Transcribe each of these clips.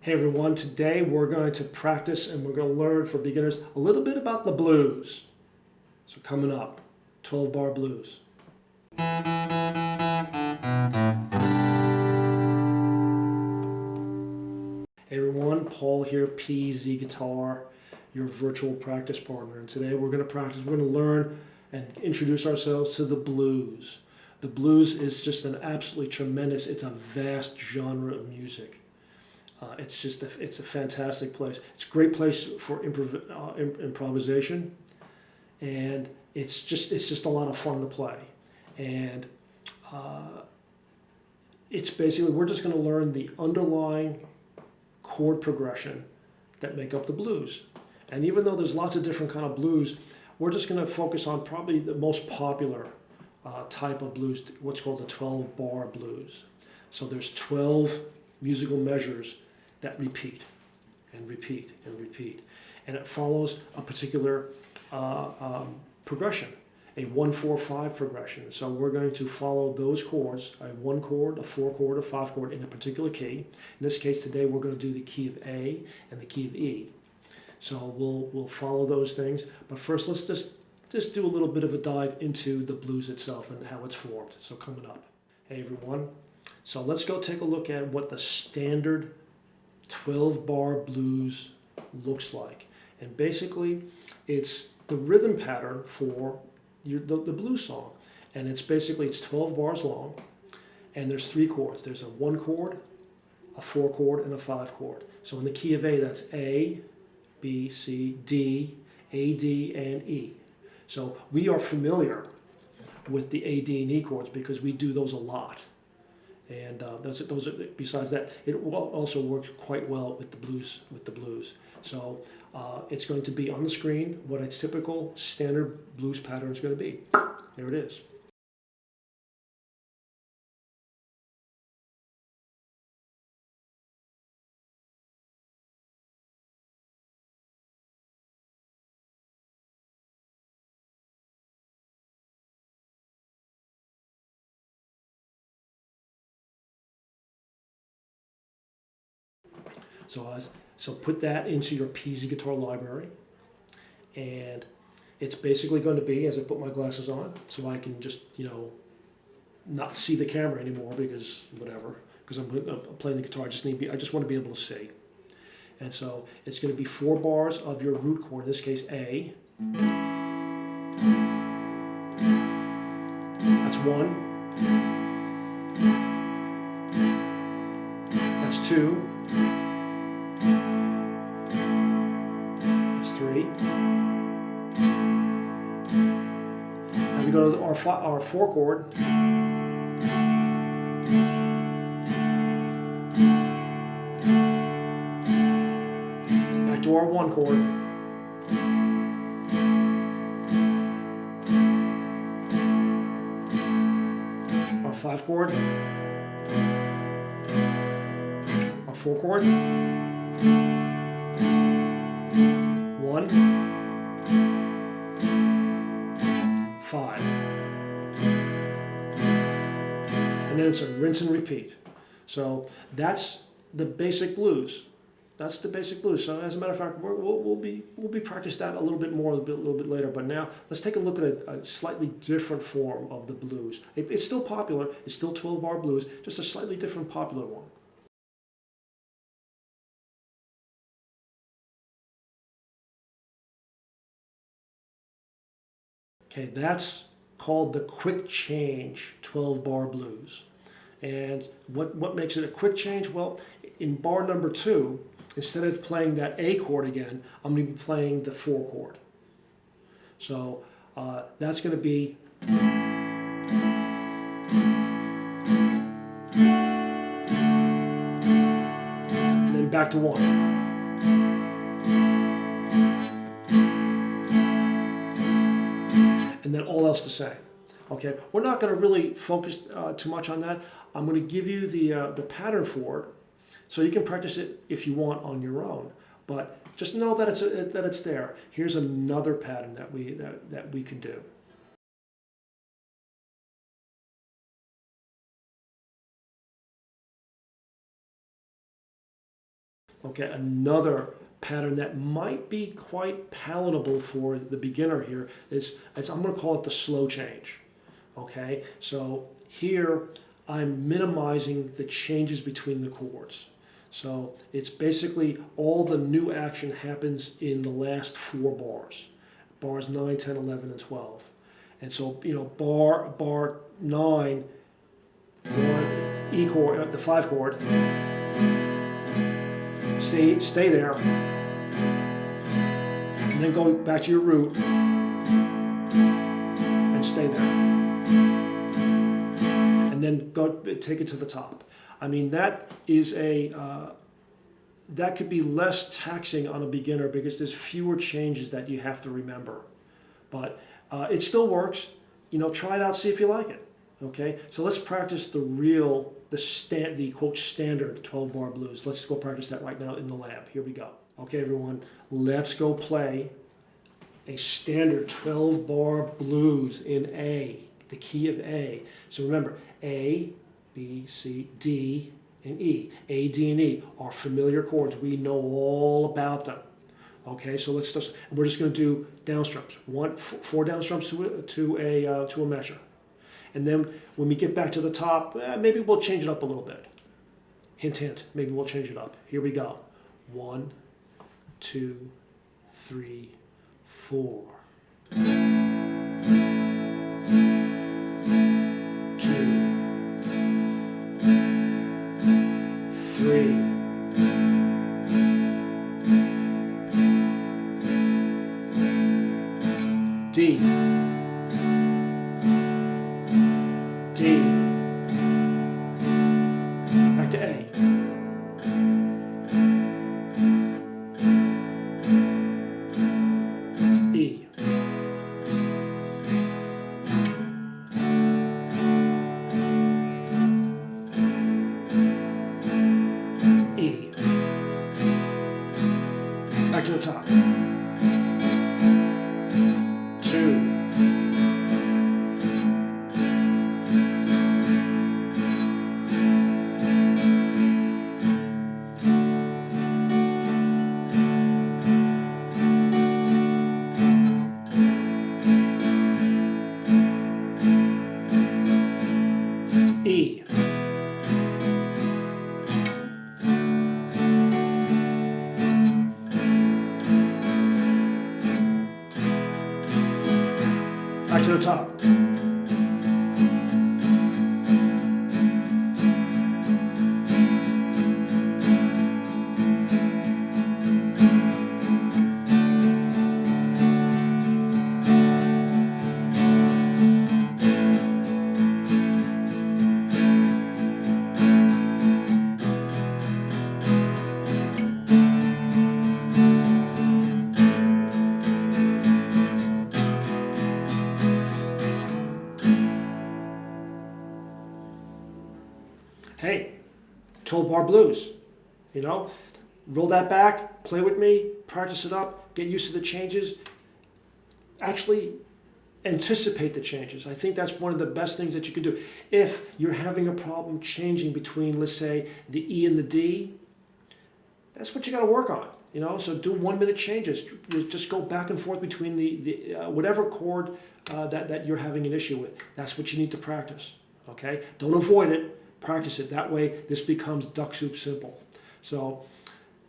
Hey everyone, today we're going to practice and we're going to learn for beginners a little bit about the blues. So coming up, 12 bar blues. Hey everyone, Paul here, PZ Guitar, your virtual practice partner. And today we're going to practice, we're going to learn and introduce ourselves to the blues. The blues is just an absolutely tremendous, it's a vast genre of music. It's a fantastic place. It's a great place for improvisation, and it's just a lot of fun to play. And it's basically, we're just going to learn the underlying chord progression that make up the blues. And even though there's lots of different kind of blues, we're just going to focus on probably the most popular type of blues, what's called the 12 bar blues. So there's 12 musical measures that repeat and repeat and repeat. And it follows a particular progression, a 1-4-5 progression. So we're going to follow those chords, a 1 chord, a 4 chord, a 5 chord in a particular key. In this case today we're going to do the key of A and the key of E. So we'll follow those things. But first let's just do a little bit of a dive into the blues itself and how it's formed. So coming up. Hey everyone. So let's go take a look at what the standard 12 bar blues looks like. And basically it's the rhythm pattern for the blues song. And it's 12 bars long, and there's 3 chords. There's a 1 chord, a 4 chord, and a 5 chord. So in the key of A, that's A, B, C, D, A, D, and E. So we are familiar with the A, D, and E chords because we do those a lot. And besides that, it also works quite well with the blues. So it's going to be on the screen what a typical standard blues pattern is going to be. There it is. So put that into your PZ guitar library, and it's basically going to be, as I put my glasses on, so I can just, not see the camera anymore because I'm playing the guitar. I just want to be able to see. And so it's going to be 4 bars of your root chord, in this case A. That's 1. That's 2. That's 3. Now we go to our 4 chord. Back to our 1 chord. Our 5 chord. Our 4 chord. 1, 5. And then it's a rinse and repeat. So that's the basic blues. That's the basic blues. So as a matter of fact, we'll be practice that a little bit more a little bit later. But now let's take a look at a slightly different form of the blues. It's still popular. It's still 12 bar blues, just a slightly different popular one. Okay, that's called the quick change 12 bar blues. And what makes it a quick change? Well, in bar number 2, instead of playing that A chord again, I'm going to be playing the 4 chord. So that's going to be and then back to 1. And then all else the same. Okay, we're not going to really focus too much on that. I'm going to give you the pattern for it, so you can practice it if you want on your own. But just know that it's there. Here's another pattern that we can do. Okay, another pattern that might be quite palatable for the beginner here is I'm going to call it the slow change. Okay, so here I'm minimizing the changes between the chords. So it's basically all the new action happens in the last 4 bars. Bars 9, 10, 11, and 12. And so, you know, bar 9, 1, E chord, the 5 chord, stay there, and then go back to your root, and stay there. And then go take it to the top. I mean, that is that could be less taxing on a beginner because there's fewer changes that you have to remember. But it still works. You know, try it out, see if you like it. Okay, so let's practice the quote standard 12-bar blues. Let's go practice that right now in the lab. Here we go. Okay, everyone, let's go play a standard 12-bar blues in A, the key of A. So remember, A, B, C, D, and E. A, D, and E are familiar chords. We know all about them. Okay, so we're just going to do downstrums. 4 downstrums to a measure. And then when we get back to the top, maybe we'll change it up a little bit. Hint, hint, maybe we'll change it up. Here we go. 1, 2, 3, 4. 2, 3. D. D. Back to A. E. E. Back to the top. 2. E. Back to the top. Hey, 12-bar blues, you know, roll that back, play with me, practice it up, get used to the changes, actually anticipate the changes. I think that's one of the best things that you can do. If you're having a problem changing between, let's say, the E and the D, that's what you got to work on, you know, so do 1-minute changes. Just go back and forth between the whatever chord that you're having an issue with. That's what you need to practice, okay? Don't avoid it. Practice it. That way, this becomes duck soup simple. So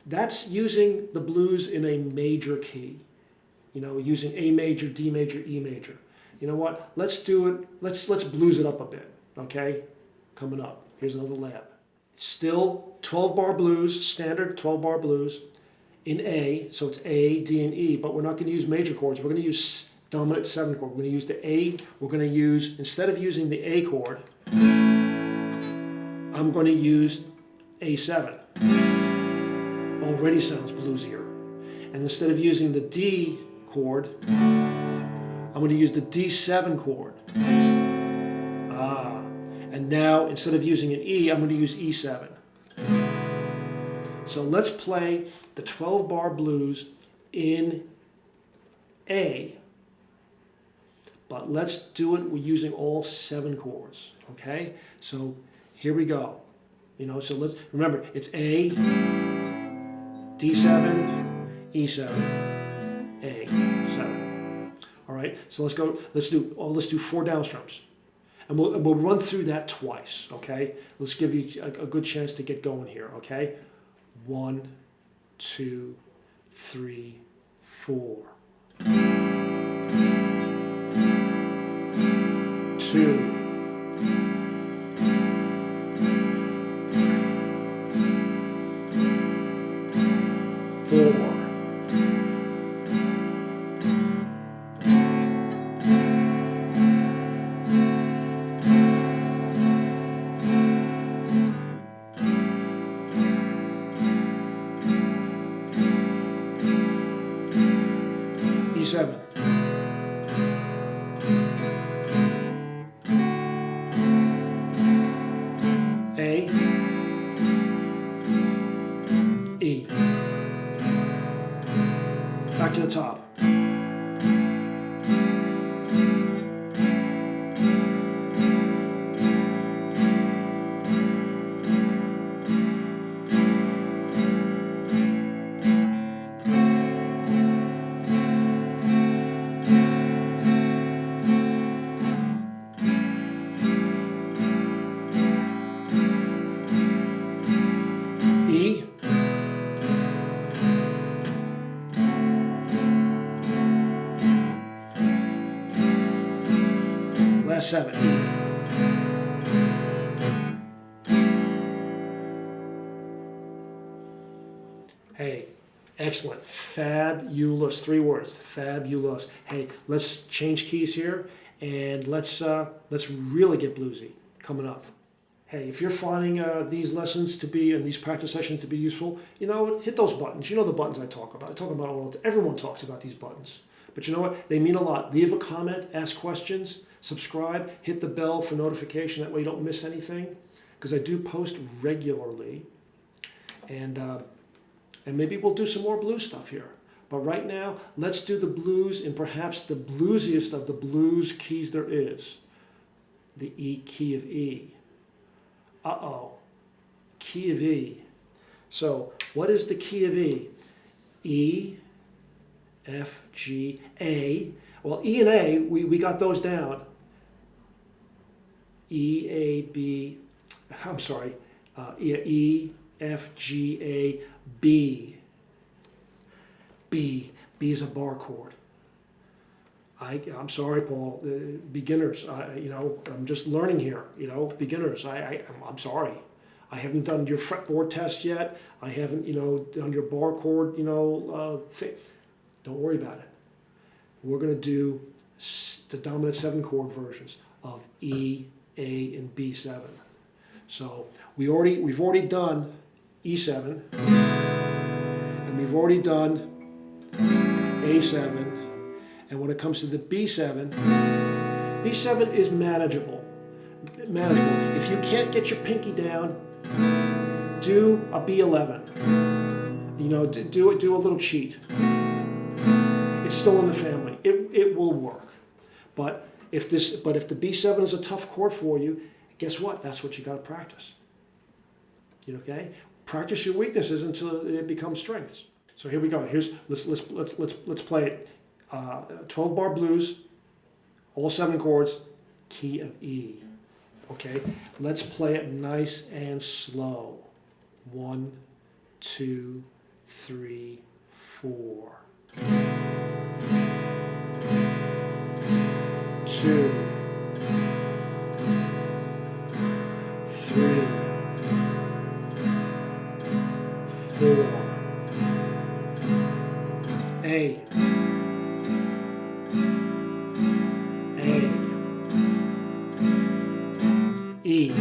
that's using the blues in a major key. You know, using A major, D major, E major. You know what? Let's do it. Let's blues it up a bit. Okay? Coming up. Here's another lab. Still 12-bar blues, standard 12-bar blues in A. So it's A, D, and E. But we're not going to use major chords. We're going to use dominant 7 chord. We're going to use the A. We're going to use, instead of using the A chord, I'm going to use A7. Already sounds bluesier. And instead of using the D chord, I'm going to use the D7 chord. And now, instead of using an E, I'm going to use E7. So let's play the 12-bar blues in A, but let's do it using all 7 chords, okay? So here we go. You know, so let's remember, it's A, D7, E7, A7. All right, so let's go. Let's do 4 down strums, and we'll run through that twice. Okay, let's give you a good chance to get going here. Okay, 1, 2, 3, 4. 2. 4. E7. A, E. Back to the top. E, last 7. Hey, excellent, fabulous, 3 words, fabulous. Hey, let's change keys here, and let's really get bluesy coming up. Hey, if you're finding these lessons to be, and these practice sessions to be useful, you know what, hit those buttons. You know the buttons I talk about. I talk about all the time. Everyone talks about these buttons. But you know what, they mean a lot. Leave a comment, ask questions, subscribe, hit the bell for notification. That way you don't miss anything. Because I do post regularly. And maybe we'll do some more blues stuff here. But right now, let's do the blues in perhaps the bluesiest of the blues keys there is. The E key of E. Uh-oh, key of E. So what is the key of E? E, F, G, A. Well, E and A, we got those down. E, A, B, I'm sorry, E, F, G, A, B. B is a bar chord. I'm sorry, Paul. Beginners, I'm just learning here. Beginners. I'm sorry. I haven't done your fretboard test yet. I haven't, done your bar chord, thing. Don't worry about it. We're going to do the dominant 7 chord versions of E, A, and B7. So we've already done E7, and we've already done A7. And when it comes to the B7 is manageable. If you can't get your pinky down, do a B11. Do a little cheat. It's still in the family. It will work. But if the B7 is a tough chord for you, guess what? That's what you got to practice. Okay? Practice your weaknesses until it becomes strengths. So here we go. Let's play it. 12-bar blues, all 7 chords, key of E. Okay, let's play it nice and slow. 1, 2, 3, 4. 2, 3, 4. A. E, E,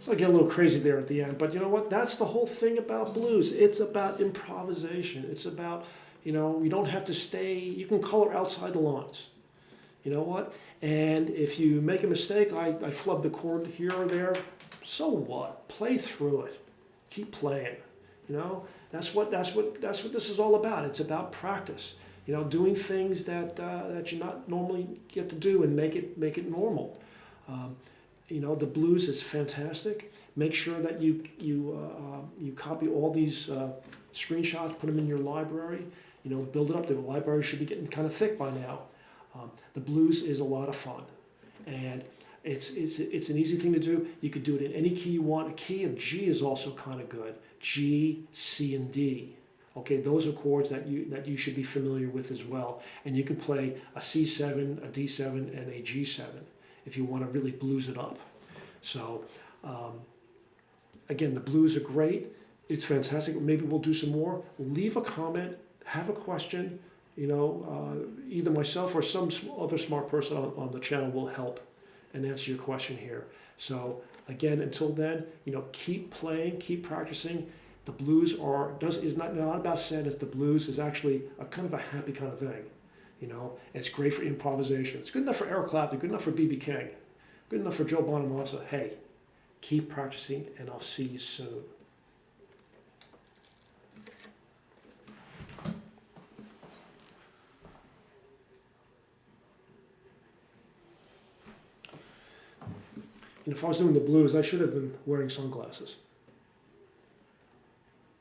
So I get a little crazy there at the end, but you know what? That's the whole thing about blues. It's about improvisation. It's about, you know, you don't have to stay, you can color outside the lines. You know what? And if you make a mistake, I flubbed the chord here or there, so what? Play through it. Keep playing. You know, that's what this is all about. It's about practice. You know, doing things that that you not normally get to do and make it normal. You know, the blues is fantastic. Make sure that you copy all these screenshots, put them in your library. You know, build it up. The library should be getting kind of thick by now. The blues is a lot of fun, and it's an easy thing to do. You could do it in any key you want. A key of G is also kind of good. G, C, and D. Okay, those are chords that you should be familiar with as well. And you can play a C7, a D7, and a G7 if you want to really blues it up. So again, the blues are great. It's fantastic. Maybe we'll do some more. Leave a comment. Have a question. You know, either myself or some other smart person on the channel will help and answer your question here. So again, until then, you know, keep playing, keep practicing. The blues is not about sadness. The blues is actually a kind of a happy kind of thing. You know, it's great for improvisation. It's good enough for Eric Clapton, good enough for B.B. King, good enough for Joe Bonamassa. Hey, keep practicing, and I'll see you soon. And if I was doing the blues, I should have been wearing sunglasses.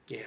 Yeah.